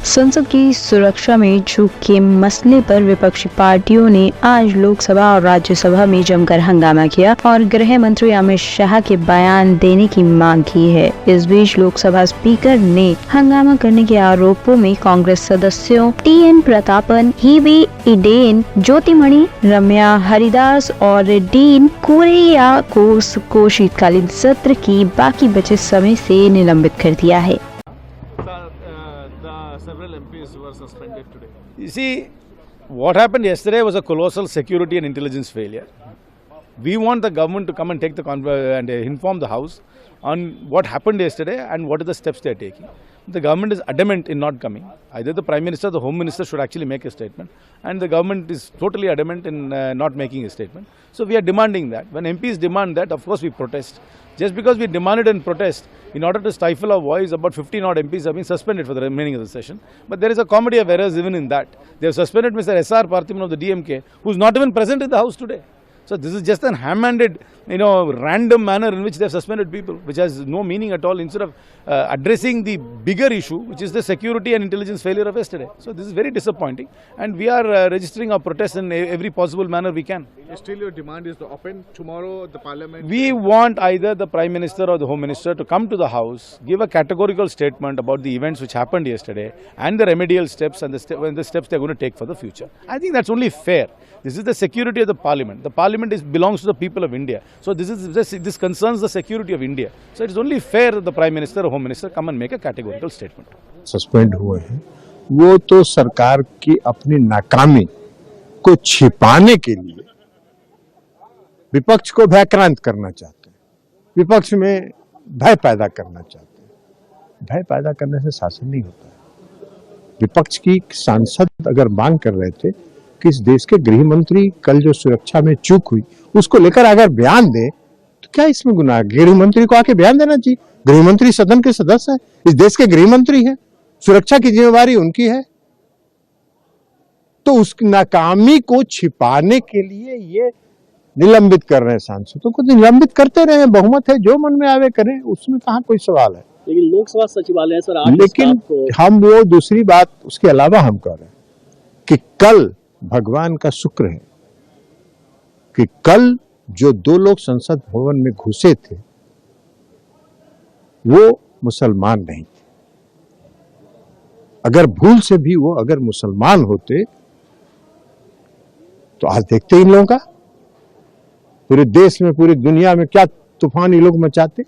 संसद की सुरक्षा में चूक के मसले पर विपक्षी पार्टियों ने आज लोकसभा और राज्यसभा में जमकर हंगामा किया और गृह मंत्री अमित शाह के बयान देने की मांग की है। इस बीच लोकसभा स्पीकर ने हंगामा करने के आरोपों में कांग्रेस सदस्यों टी.एन. प्रतापन, हीबी ईडेन, ज्योतिमणि, रम्या हरिदास और डीन कुरेया को शीतकालीन सत्र की बाकी बचे समय से निलंबित कर दिया है। Several MPs were suspended today. You see, what happened yesterday was a colossal security and intelligence failure. We want the government to come and take and inform the House on what happened yesterday and what are the steps they are taking. The government is adamant in not coming. Either the Prime Minister or the Home Minister should actually make a statement, and the government is totally adamant in not making a statement. So we are demanding that. When MPs demand that, of course we protest. Just because we demanded and protest, in order to stifle our voice, about 15 odd MPs have been suspended for the remaining of the session. But there is a comedy of errors even in that. They have suspended Mr. S.R. Parthiban of the DMK, who is not even present in the House today. So this is just an ham-handed, random manner in which they have suspended people, which has no meaning at all, instead of addressing the bigger issue, which is the security and intelligence failure of yesterday. So this is very disappointing, and we are registering our protest in every possible manner we can. Still your demand is to open tomorrow the parliament? We want either the Prime Minister or the Home Minister to come to the House, give a categorical statement about the events which happened yesterday and the remedial steps and the steps they are going to take for the future. I think that's only fair. This is the security of the Parliament. The Parliament belongs to the people of India. So this concerns the security of India. So it is only fair that the Prime Minister or Home Minister come and make a categorical statement. Suspend हुए हैं वो तो सरकार की अपनी नाकामी को छिपाने के लिए विपक्ष को भयक्रांत करना चाहते हैं, विपक्ष में भय पैदा करना चाहते हैं। भय पैदा करने से शासन नहीं होता है। विपक्ष की सांसद अगर मांग कर रहे थे कि इस देश के गृह मंत्री कल जो सुरक्षा में चूक हुई उसको लेकर अगर बयान दे तो क्या इसमें गुनाह? गृह मंत्री को आके बयान देना चाहिए। गृह मंत्री सदन के सदस्य है, इस देश के गृह मंत्री है, सुरक्षा की जिम्मेवारी उनकी है। तो उस नाकामी को छिपाने के लिए ये निलंबित कर रहे हैं। सांसदों को निलंबित करते रहे, बहुमत है, जो मन में आवे करें, उसमें कहां कोई सवाल है। लेकिन लोकसभा सचिवालय सर, लेकिन हम वो दूसरी बात उसके अलावा हम कह रहे हैं कि कल भगवान का शुक्र है कि कल जो दो लोग संसद भवन में घुसे थे वो मुसलमान नहीं थे। अगर भूल से भी वो अगर मुसलमान होते तो आज देखते इन लोगों का पूरे देश में, पूरी दुनिया में क्या तूफान ये लोग मचाते।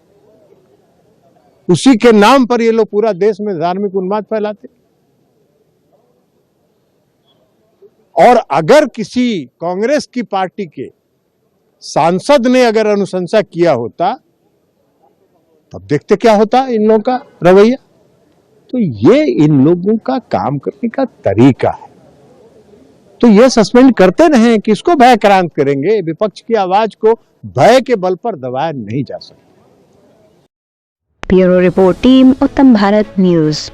उसी के नाम पर ये लोग पूरा देश में धार्मिक उन्माद फैलाते। और अगर किसी कांग्रेस की पार्टी के सांसद ने अगर अनुशंसा किया होता तब देखते क्या होता इन लोगों का रवैया। तो ये इन लोगों का काम करने का तरीका है। तो ये सस्पेंड करते रहे, किसको भयक्रांत करेंगे? विपक्ष की आवाज को भय के बल पर दबाया नहीं जा सकता। ब्यूरो रिपोर्ट, टीम उत्तम भारत न्यूज।